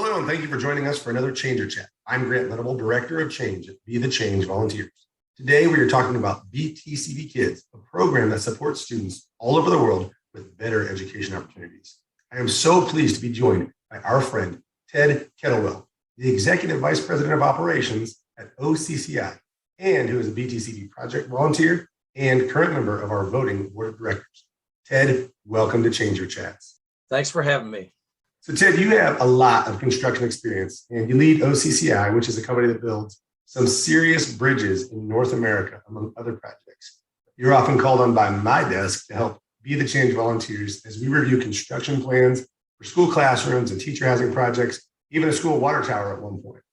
Hello, and thank you for joining us for another Changer Chat. I'm Grant Venable, Director of Change at Be the Change Volunteers. Today, we are talking about BTCV Kids, a program that supports students all over the world with better education opportunities. I am so pleased to be joined by our friend, Ted Kettlewell, the Executive Vice President of Operations at OCCI, and who is a BTCV project volunteer and current member of our voting board of directors. Ted, welcome to Changer Chats. Thanks for having me. So Ted, you have a lot of construction experience and you lead OCCI, which is a company that builds some serious bridges in North America, among other projects. You're often called on by my desk to help Be the Change volunteers as we review construction plans for school classrooms and teacher housing projects, even a school water tower at one point.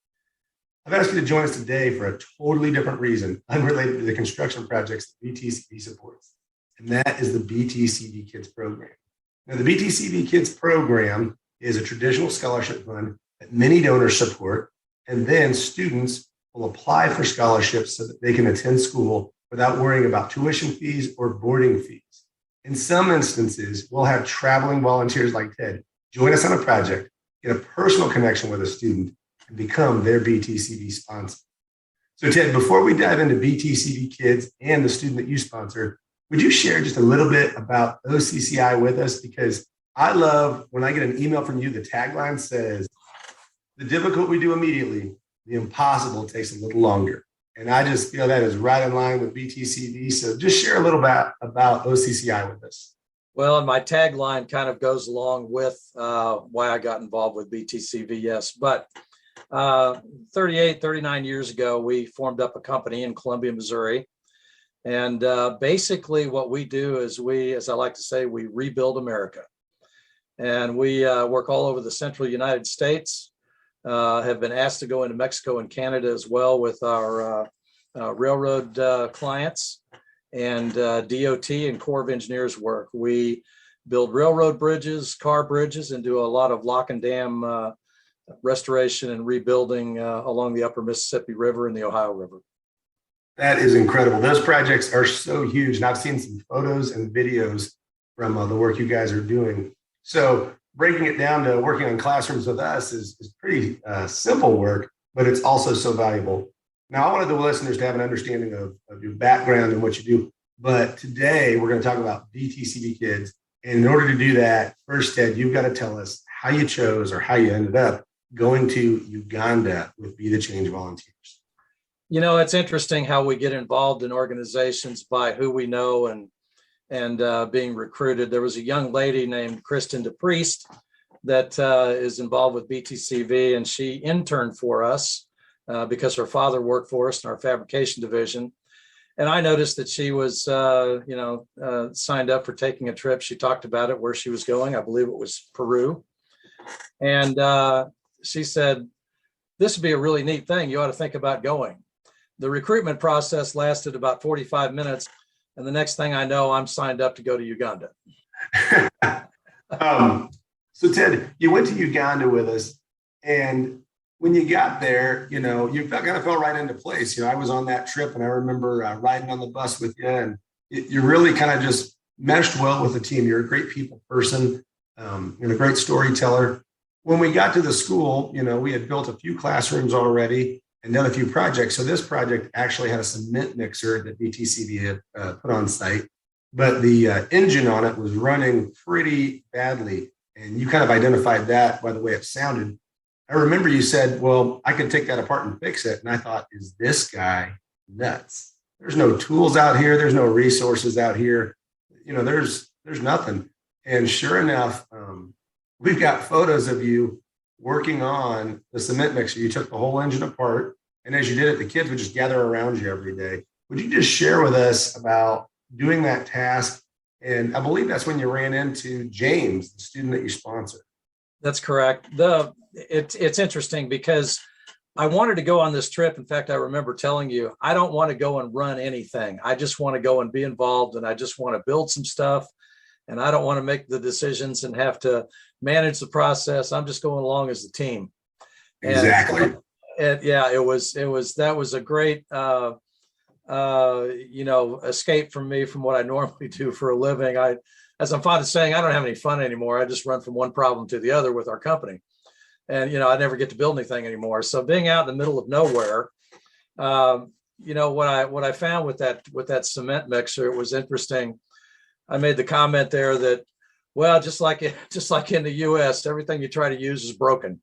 I've asked you to join us today for a totally different reason, unrelated to the construction projects that BTCV supports, and that is the BTCV Kids program. Now, the BTCV Kids program is a traditional scholarship fund that many donors support, and then students will apply for scholarships so that they can attend school without worrying about tuition fees or boarding fees. In some instances, we'll have traveling volunteers like Ted join us on a project, get a personal connection with a student, and become their BTCV sponsor. So Ted, before we dive into BTCV Kids and the student that you sponsor, would you share just a little bit about OCCI with us? Because I love when I get an email from you, the tagline says, the difficult we do immediately, the impossible takes a little longer. And I just feel that is right in line with BTCV. So just share a little bit about OCCI with us. Well, and my tagline kind of goes along with why I got involved with BTCV, yes. But 39 years ago, we formed up a company in Columbia, Missouri. And basically what we do is as I like to say, we rebuild America. And we work all over the central United States, have been asked to go into Mexico and Canada as well with our railroad clients and DOT and Corps of Engineers work. We build railroad bridges, car bridges, and do a lot of lock and dam restoration and rebuilding along the upper Mississippi River and the Ohio River. That is incredible. Those projects are so huge. And I've seen some photos and videos from the work you guys are doing. So breaking it down to working on classrooms with us is pretty simple work, but it's also so valuable. Now, I wanted the listeners to have an understanding of your background and what you do. But today we're going to talk about BTCV Kids. And in order to do that, first, Ted, you've got to tell us how you chose or how you ended up going to Uganda with Be the Change volunteers. You know, it's interesting how we get involved in organizations by who we know and being recruited. There was a young lady named Kristen DePriest that is involved with BTCV, and she interned for us because her father worked for us in our fabrication division. And I noticed that she was, signed up for taking a trip. She talked about it, where she was going. I believe it was Peru. And she said, this would be a really neat thing. You ought to think about going. The recruitment process lasted about 45 minutes. And the next thing I know, I'm signed up to go to Uganda. So Ted, you went to Uganda with us, and when you got there, you kind of fell right into place. I was on that trip, and I remember riding on the bus with you, and you really kind of just meshed well with the team. You're a great people person, you're a great storyteller. When we got to the school, we had built a few classrooms already and done a few projects. So this project actually had a cement mixer that BTCV had put on site, but the engine on it was running pretty badly. And you kind of identified that by the way it sounded. I remember you said, well, I could take that apart and fix it. And I thought, is this guy nuts? There's no tools out here. There's no resources out here. There's nothing. And sure enough, we've got photos of you working on the cement mixer. You took the whole engine apart, and as you did it, the kids would just gather around you every day. Would you just share with us about doing that task? And I believe that's when you ran into James, the student that you sponsored. That's correct. It's interesting because I wanted to go on this trip. In fact, I remember telling you, I don't want to go and run anything. I just want to go and be involved, and I just want to build some stuff. And I don't want to make the decisions and have to manage the process. I'm just going along as the team. Exactly. That was a great, escape from me from what I normally do for a living. As I'm fond of saying, I don't have any fun anymore. I just run from one problem to the other with our company. and I never get to build anything anymore. So being out in the middle of nowhere, what I found with that cement mixer, it was interesting. I made the comment there that, well, just like in the U.S., everything you try to use is broken.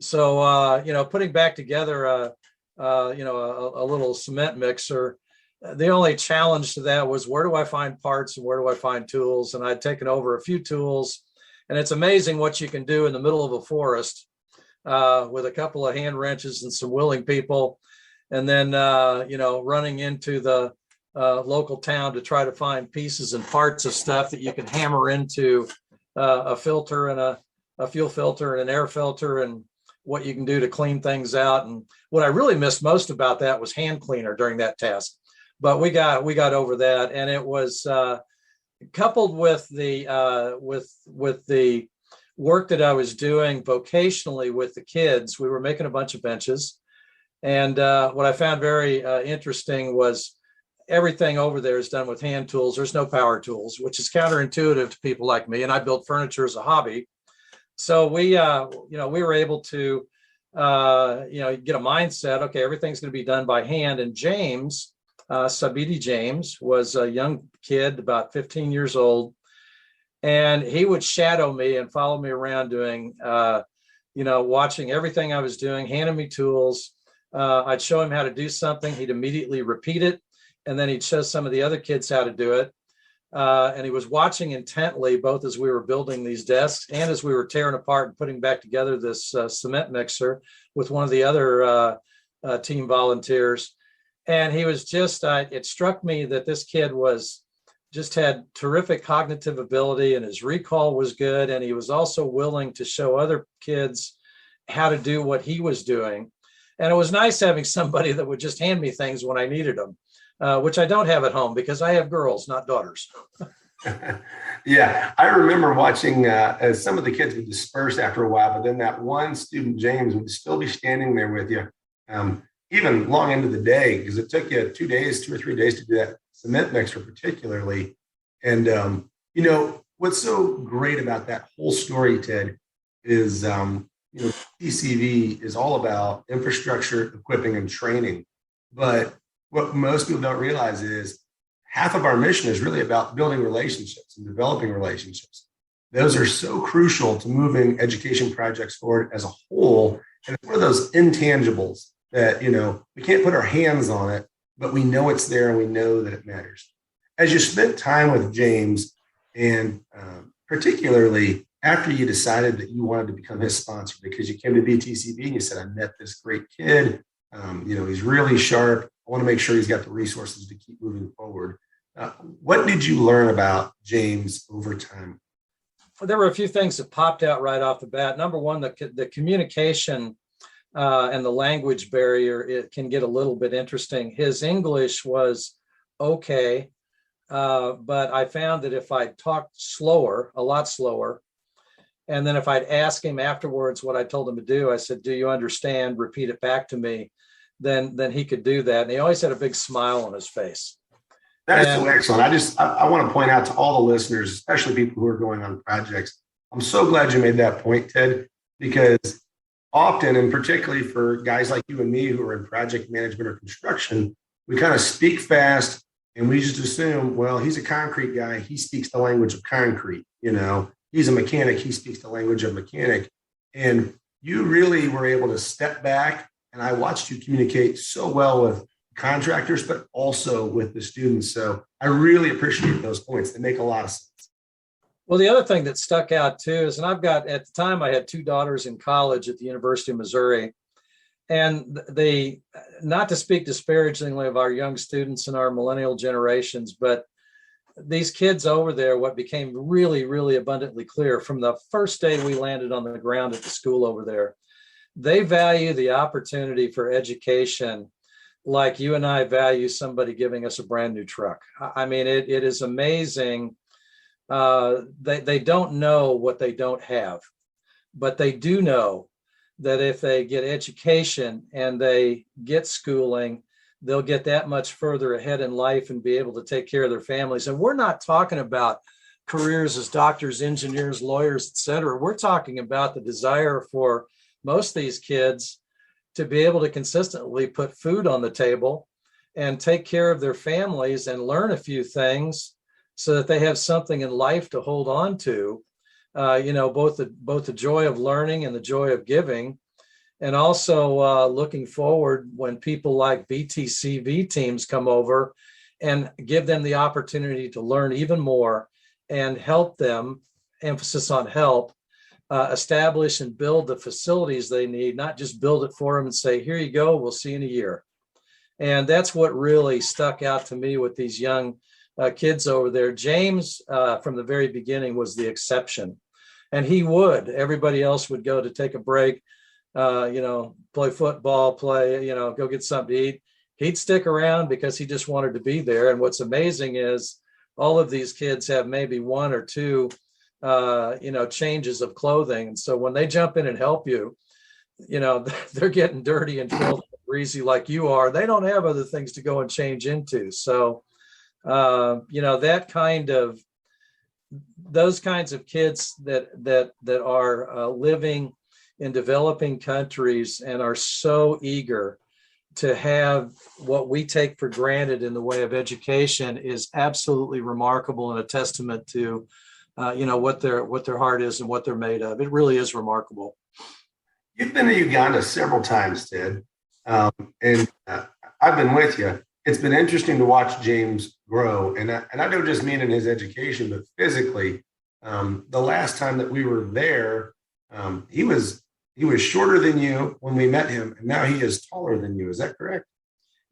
So putting back together a little cement mixer, the only challenge to that was, where do I find parts and where do I find tools? And I'd taken over a few tools, and it's amazing what you can do in the middle of a forest with a couple of hand wrenches and some willing people, and then running into the local town to try to find pieces and parts of stuff that you can hammer into a filter and a fuel filter and an air filter, and what you can do to clean things out. And what I really missed most about that was hand cleaner during that task. But we got over that, and it was coupled with the with the work that I was doing vocationally with the kids. We were making a bunch of benches, and what I found very interesting was everything over there is done with hand tools. There's no power tools, which is counterintuitive to people like me. And I built furniture as a hobby, so we were able to get a mindset. Okay, everything's going to be done by hand. And James. Sabiti James was a young kid, about 15 years old, and he would shadow me and follow me around doing, watching everything I was doing, handing me tools. I'd show him how to do something. He'd immediately repeat it, and then he'd show some of the other kids how to do it. And he was watching intently, both as we were building these desks and as we were tearing apart and putting back together this cement mixer with one of the other team volunteers. And he was just, it struck me that this kid had terrific cognitive ability, and his recall was good. And he was also willing to show other kids how to do what he was doing. And it was nice having somebody that would just hand me things when I needed them, which I don't have at home because I have girls, not daughters. Yeah, I remember watching as some of the kids would disperse after a while, but then that one student, James, would still be standing there with you. Even long into the day, because it took you 2 or 3 days to do that cement mixer particularly. And, what's so great about that whole story, Ted, is, TCV is all about infrastructure, equipping, and training. But what most people don't realize is half of our mission is really about building relationships and developing relationships. Those are so crucial to moving education projects forward as a whole. And it's one of those intangibles that, we can't put our hands on it, but we know it's there and we know that it matters. As you spent time with James, and particularly after you decided that you wanted to become his sponsor because you came to BTCB and you said, I met this great kid, he's really sharp. I want to make sure he's got the resources to keep moving forward. What did you learn about James over time? Well, there were a few things that popped out right off the bat. Number one, the communication and the language barrier, it can get a little bit interesting. His English was okay, but I found that if I talked slower, a lot slower, and then if I'd ask him afterwards what I told him to do, I said, do you understand? Repeat it back to me. Then he could do that. And he always had a big smile on his face. That is so excellent. I want to point out to all the listeners, especially people who are going on projects, I'm so glad you made that point, Ted, because often, and particularly for guys like you and me who are in project management or construction, we kind of speak fast and we just assume, well, he's a concrete guy. He speaks the language of concrete. He's a mechanic. He speaks the language of mechanic. And you really were able to step back, and I watched you communicate so well with contractors, but also with the students. So I really appreciate those points. They make a lot of sense. Well, the other thing that stuck out too is, and at the time I had 2 daughters in college at the University of Missouri, and not to speak disparagingly of our young students and our millennial generations, but these kids over there, what became really, really abundantly clear from the first day we landed on the ground at the school over there, they value the opportunity for education like you and I value somebody giving us a brand new truck. I mean, it is amazing. They don't know what they don't have, but they do know that if they get education and they get schooling, they'll get that much further ahead in life and be able to take care of their families. And we're not talking about careers as doctors, engineers, lawyers, et cetera. We're talking about the desire for most of these kids to be able to consistently put food on the table and take care of their families and learn a few things so that they have something in life to hold on to. Both the joy of learning and the joy of giving, and also looking forward when people like BTCV teams come over and give them the opportunity to learn even more and help them, emphasis on help, establish and build the facilities they need, not just build it for them and say, here you go, we'll see you in a year. And that's what really stuck out to me with these young kids over there. James, from the very beginning, was the exception. And everybody else would go to take a break, play football, go get something to eat. He'd stick around because he just wanted to be there. And what's amazing is all of these kids have maybe one or two, changes of clothing. And so when they jump in and help you, they're getting dirty and filthy and greasy like you are. They don't have other things to go and change into. So, those kinds of kids that are living in developing countries and are so eager to have what we take for granted in the way of education is absolutely remarkable, and a testament to what their heart is and what they're made of. It really is remarkable. You've been to Uganda several times, Ted, and I've been with you. It's been interesting to watch James grow, and I don't just mean in his education, but physically. The last time that we were there, he was shorter than you when we met him, and now he is taller than you. Is that correct?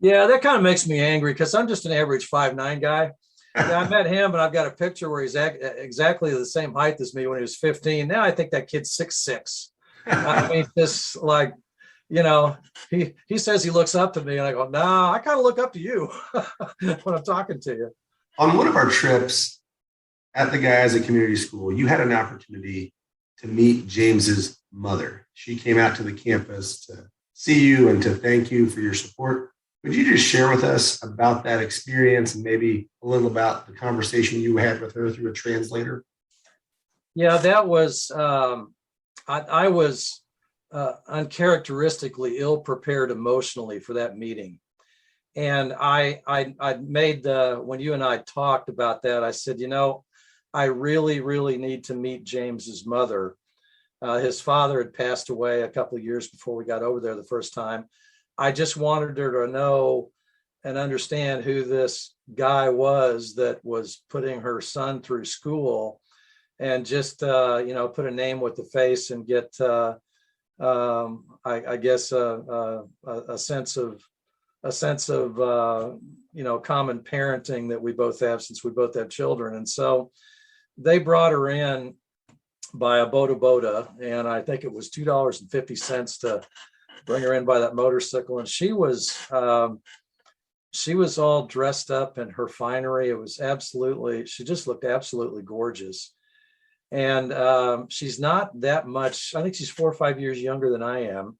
Yeah, that kind of makes me angry because I'm just an average 5'9" guy. Yeah, I met him, and I've got a picture where he's exactly the same height as me when he was 15. Now I think that kid's 6'6". I mean, just like, he says he looks up to me, and I go, no, I kind of look up to you when I'm talking to you. On one of our trips at the Gaza Community School, you had an opportunity to meet James's mother. She came out to the campus to see you and to thank you for your support. Would you just share with us about that experience and maybe a little about the conversation you had with her through a translator? Yeah, that was, I was uncharacteristically ill prepared emotionally for that meeting. And I made when you and I talked about that, I said, I really, really need to meet James's mother. His father had passed away a couple of years before we got over there the first time. I just wanted her to know and understand who this guy was that was putting her son through school, and just, put a name with the face and get, I guess, a sense of common parenting that we both have, since we both have children. And so they brought her in by a boda, and I think it was $2.50 to bring her in by that motorcycle. And she was all dressed up in her finery. It was she just looked absolutely gorgeous. And she's not that much, I think she's 4 or 5 years younger than I am.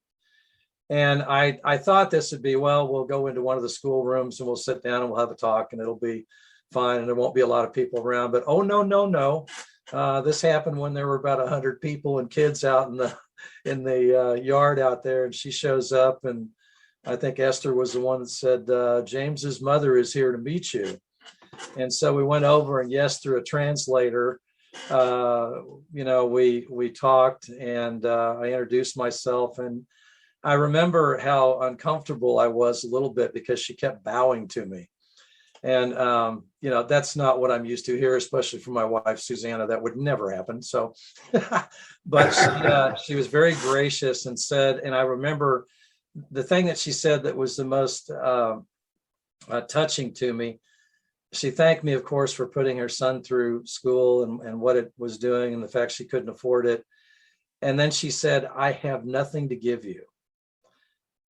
And I thought this would be, well, we'll go into one of the school rooms and we'll sit down and we'll have a talk and it'll be fine and there won't be a lot of people around. But oh, no. This happened when there were about 100 people and kids out in the yard out there. And she shows up, and I think Esther was the one that said, James's mother is here to meet you. And so we went over, and yes, through a translator, we talked, and I introduced myself, and I remember how uncomfortable I was a little bit because she kept bowing to me. And, that's not what I'm used to here, especially from my wife, Susanna. That would never happen. So, but she was very gracious and said, and I remember the thing that she said that was the most touching to me. She thanked me, of course, for putting her son through school and what it was doing and the fact she couldn't afford it. And then she said, I have nothing to give you.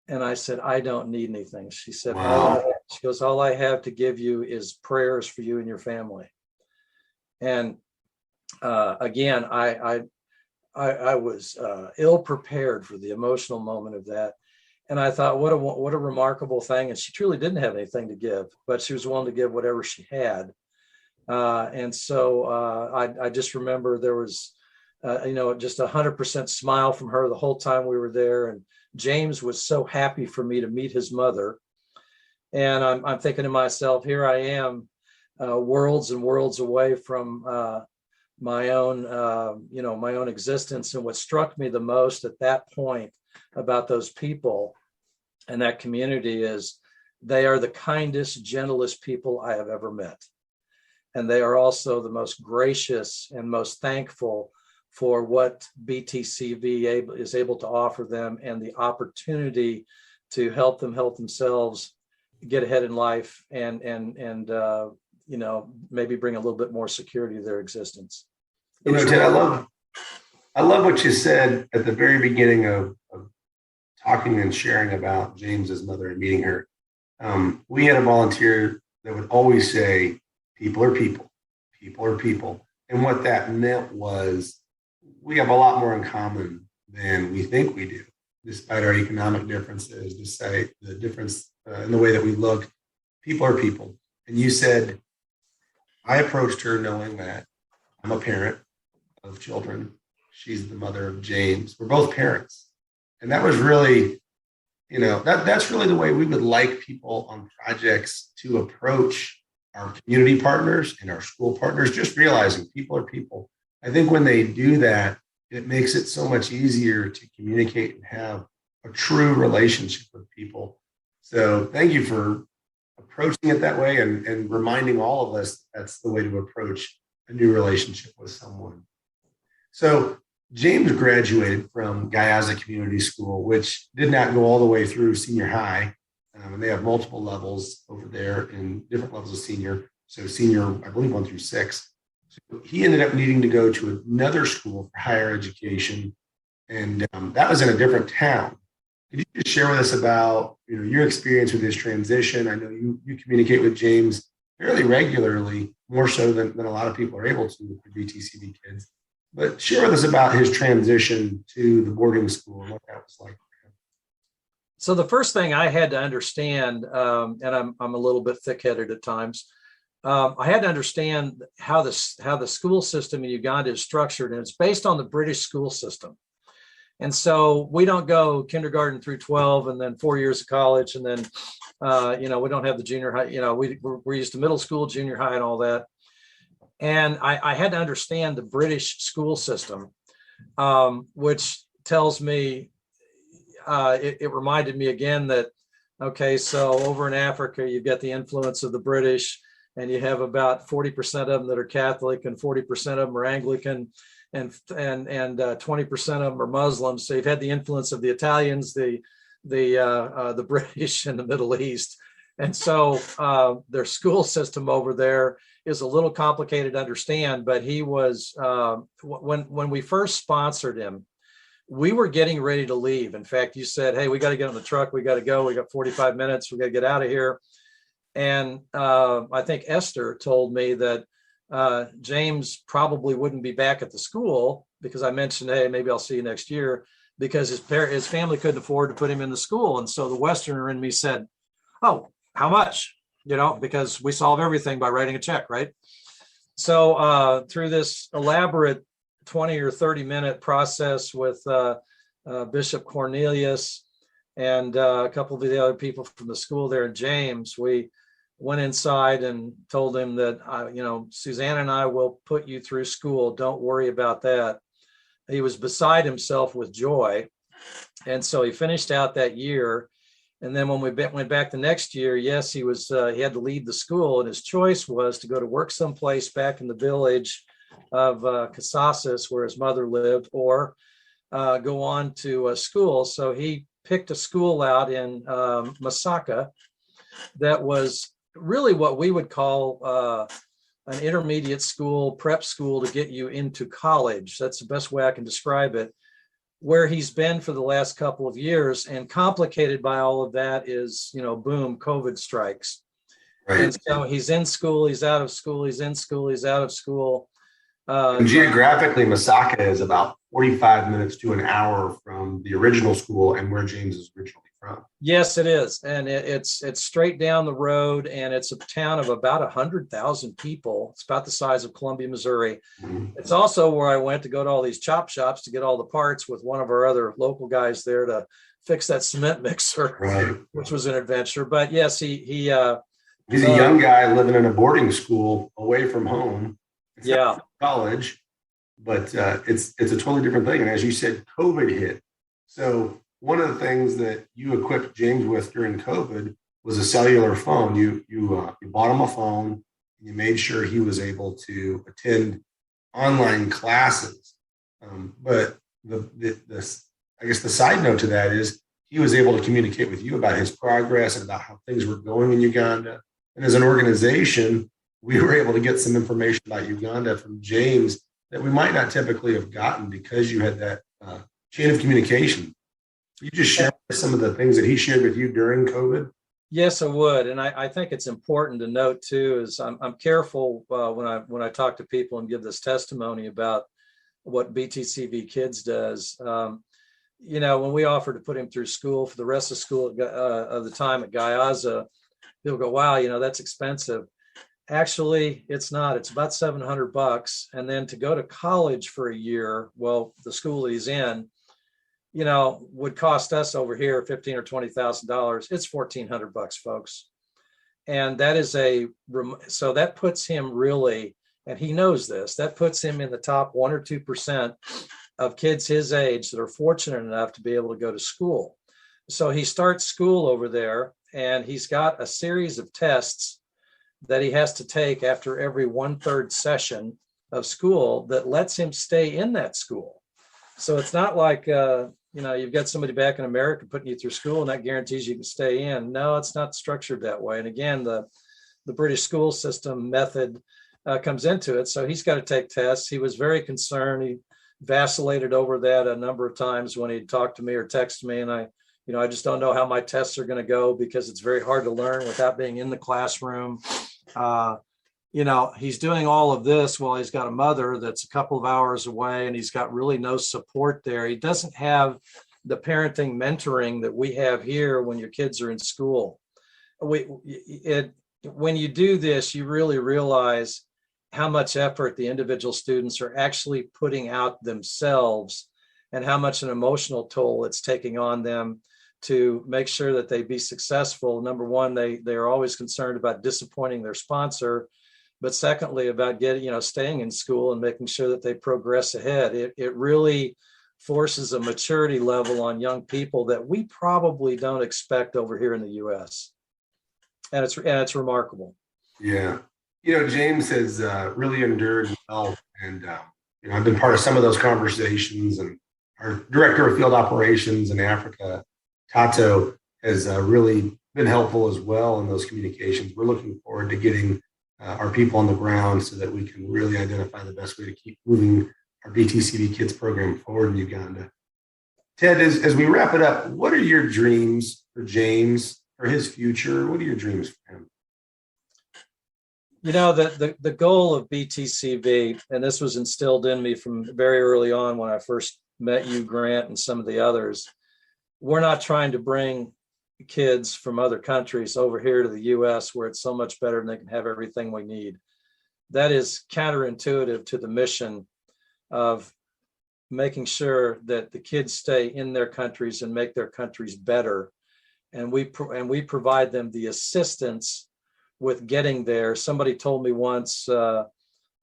And I said, I don't need anything. She said, wow. All I have to give you is prayers for you and your family. And again, I was ill prepared for the emotional moment of that. And I thought, what a remarkable thing. And she truly didn't have anything to give, but she was willing to give whatever she had. And so I just remember there was just 100% smile from her the whole time we were there. And James was so happy for me to meet his mother. And I'm thinking to myself, here I am, worlds and worlds away from my own existence. And what struck me the most at that point about those people and that community is they are the kindest, gentlest people I have ever met. And they are also the most gracious and most thankful for what BTCV is able to offer them and the opportunity to help them help themselves get ahead in life and maybe bring a little bit more security to their existence. Ted, I love what you said at the very beginning of talking and sharing about James's mother and meeting her. We had a volunteer that would always say, people are people, people are people. And what that meant was we have a lot more in common than we think we do, despite our economic differences, despite the difference in the way that we look. People are people. And you said, I approached her knowing that I'm a parent of children. She's the mother of James. We're both parents. And that was really, that's really the way we would like people on projects to approach our community partners and our school partners, just realizing people are people. I think when they do that, it makes it so much easier to communicate and have a true relationship with people. So thank you for approaching it that way and reminding all of us that's the way to approach a new relationship with someone. So James graduated from Gayaza Community School, which did not go all the way through senior high. And they have multiple levels over there in different levels of senior. So senior, I believe 1 through 6. So he ended up needing to go to another school for higher education. And that was in a different town. Could you just share with us about your experience with this transition? I know you communicate with James fairly regularly, more so than a lot of people are able to with the BTCB kids. But share with us about his transition to the boarding school and what that was like. So the first thing I had to understand, and I'm a little bit thick-headed at times, I had to understand how the school system in Uganda is structured, and it's based on the British school system. And so we don't go kindergarten through 12 and then 4 years of college, and then we don't have the junior high. We're used to middle school, junior high, and all that. And I had to understand the British school system, which tells me. It reminded me again that, okay, so over in Africa, you've got the influence of the British, and you have about 40% of them that are Catholic and 40% of them are Anglican and 20% of them are Muslims. So you've had the influence of the Italians, the British and the Middle East. And so their school system over there is a little complicated to understand, but he was, when we first sponsored him, we were getting ready to leave. In fact, you said, hey, we got to get on the truck. We got to go. We got 45 minutes. We got to get out of here. And I think Esther told me that James probably wouldn't be back at the school because I mentioned, hey, maybe I'll see you next year, because his family couldn't afford to put him in the school. And so the Westerner in me said, oh, how much? Because we solve everything by writing a check, right? So through this elaborate 20 or 30 minute process with Bishop Cornelius and a couple of the other people from the school there in James, we went inside and told him that, Suzanne and I will put you through school. Don't worry about that. He was beside himself with joy. And so he finished out that year. And then when we went back the next year, yes, he had to leave the school, and his choice was to go to work someplace back in the village of Casasas, where his mother lived, or go on to a school. So he picked a school out in Masaka that was really what we would call an intermediate school, prep school to get you into college. That's the best way I can describe it, where he's been for the last couple of years. And complicated by all of that is, boom, COVID strikes. Right. And so he's in school, he's out of school, he's in school, he's out of school. And geographically, Masaka is about 45 minutes to an hour from the original school and where James is originally from. Yes, it is, and it's straight down the road, and it's a town of about 100,000 people. It's about the size of Columbia, Missouri. Mhm. It's also where I went to go to all these chop shops to get all the parts with one of our other local guys there to fix that cement mixer, Right. which was an adventure. But yes, He's a young guy living in a boarding school away from home. It's not yeah, college, but it's a totally different thing. And as you said, COVID hit. So one of the things that you equipped James with during COVID was a cellular phone. You bought him a phone. You made sure he was able to attend online classes. But I guess the side note to that is he was able to communicate with you about his progress and about how things were going in Uganda. And as an organization, we were able to get some information about Uganda from James that we might not typically have gotten because you had that chain of communication. You just share some of the things that he shared with you during COVID. yes, I would, and I think it's important to note too is I'm careful when I talk to people and give this testimony about what BTCV Kids does. When we offered to put him through school for the rest of school of the time at Gayaza, people go, "Wow, that's expensive." Actually, it's not. It's about $700, and then to go to college for a year, well, the school he's in, would cost us over here $15,000 or $20,000. It's $1,400, folks, and that is so that puts him really, and he knows this. That puts him in the top 1 or 2% of kids his age that are fortunate enough to be able to go to school. So he starts school over there, and he's got a series of tests that he has to take after every 1/3 session of school that lets him stay in that school. So it's not like, you've got somebody back in America putting you through school and that guarantees you can stay in. No, it's not structured that way. And again, the British school system method comes into it. So he's got to take tests. He was very concerned. He vacillated over that a number of times when he'd talk to me or text me. And I just don't know how my tests are going to go because it's very hard to learn without being in the classroom. He's doing all of this while he's got a mother that's a couple of hours away, and he's got really no support there. He doesn't have the parenting mentoring that we have here when your kids are in school. When you do this, you really realize how much effort the individual students are actually putting out themselves and how much an emotional toll it's taking on them to make sure that they be successful. Number one, they are always concerned about disappointing their sponsor, but secondly, about staying in school and making sure that they progress ahead. It really forces a maturity level on young people that we probably don't expect over here in the U.S. And it's remarkable. Yeah. James has really endured well. And, I've been part of some of those conversations, and our director of field operations in Africa, Tato, has really been helpful as well in those communications. We're looking forward to getting our people on the ground so that we can really identify the best way to keep moving our BTCV Kids program forward in Uganda. Ted, as we wrap it up, what are your dreams for James, for his future? What are your dreams for him? The goal of BTCV, and this was instilled in me from very early on when I first met you, Grant, and some of the others, we're not trying to bring kids from other countries over here to the U.S. where it's so much better and they can have everything we need. That is counterintuitive to the mission of making sure that the kids stay in their countries and make their countries better. And we provide them the assistance with getting there. Somebody told me once that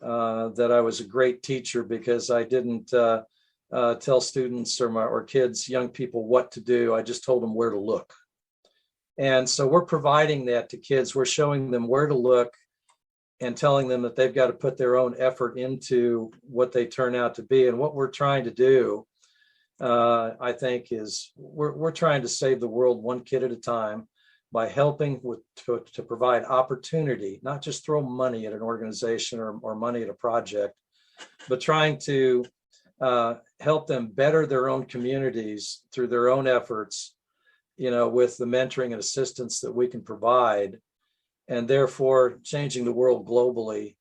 I was a great teacher because I didn't tell students or kids, young people, what to do. I just told them where to look. And so we're providing that to kids. We're showing them where to look and telling them that they've got to put their own effort into what they turn out to be. And what we're trying to do, I think, is we're trying to save the world one kid at a time by helping to provide opportunity, not just throw money at an organization or money at a project, but trying to help them better their own communities through their own efforts, with the mentoring and assistance that we can provide, and therefore changing the world globally,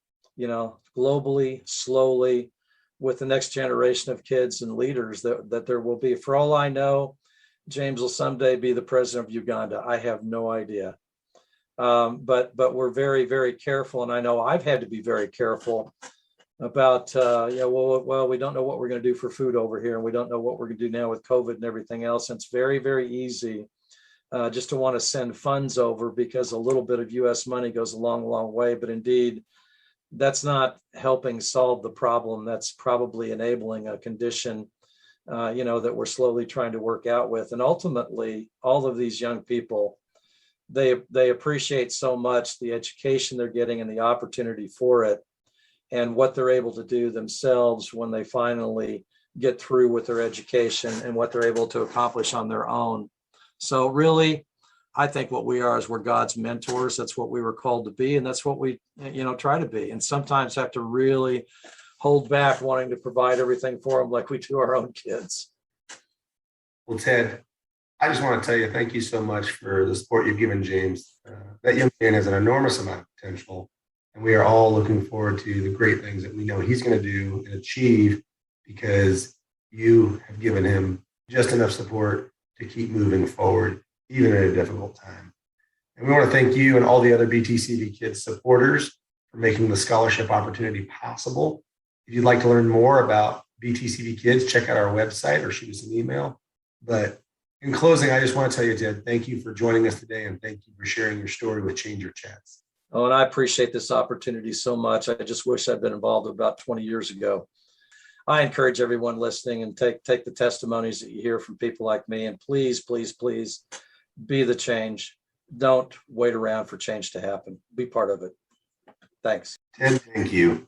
slowly, with the next generation of kids and leaders that there will be. For all I know, James will someday be the president of Uganda. I have no idea. But we're very, very careful. And I know I've had to be very careful about, well, we don't know what we're going to do for food over here. And we don't know what we're going to do now with COVID and everything else. And it's very, very easy just to want to send funds over because a little bit of U.S. money goes a long, long way. But indeed, that's not helping solve the problem. That's probably enabling a condition, that we're slowly trying to work out with. And ultimately, all of these young people, they appreciate so much the education they're getting and the opportunity for it and what they're able to do themselves when they finally get through with their education and what they're able to accomplish on their own. So really, I think what we are is we're God's mentors. That's what we were called to be. And that's what we, try to be. And sometimes have to really hold back wanting to provide everything for them like we do our own kids. Well, Ted, I just want to tell you, thank you so much for the support you've given James. That young man has an enormous amount of potential, and we are all looking forward to the great things that we know he's going to do and achieve because you have given him just enough support to keep moving forward, even at a difficult time. And we want to thank you and all the other BTCV Kids supporters for making the scholarship opportunity possible. If you'd like to learn more about BTCV Kids, check out our website or shoot us an email. But in closing, I just want to tell you, Ted, thank you for joining us today and thank you for sharing your story with Change Your Chats. Oh, and I appreciate this opportunity so much. I just wish I'd been involved about 20 years ago. I encourage everyone listening and take the testimonies that you hear from people like me, and please, please, please be the change. Don't wait around for change to happen. Be part of it. Thanks. Ted, thank you.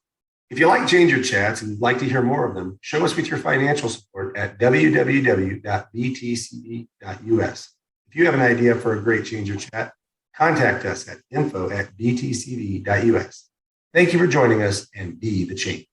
If you like Change Your Chats and would like to hear more of them, show us with your financial support at www.btcv.us. If you have an idea for a great Change Your Chat, contact us at info@btcv.us. Thank you for joining us and be the change.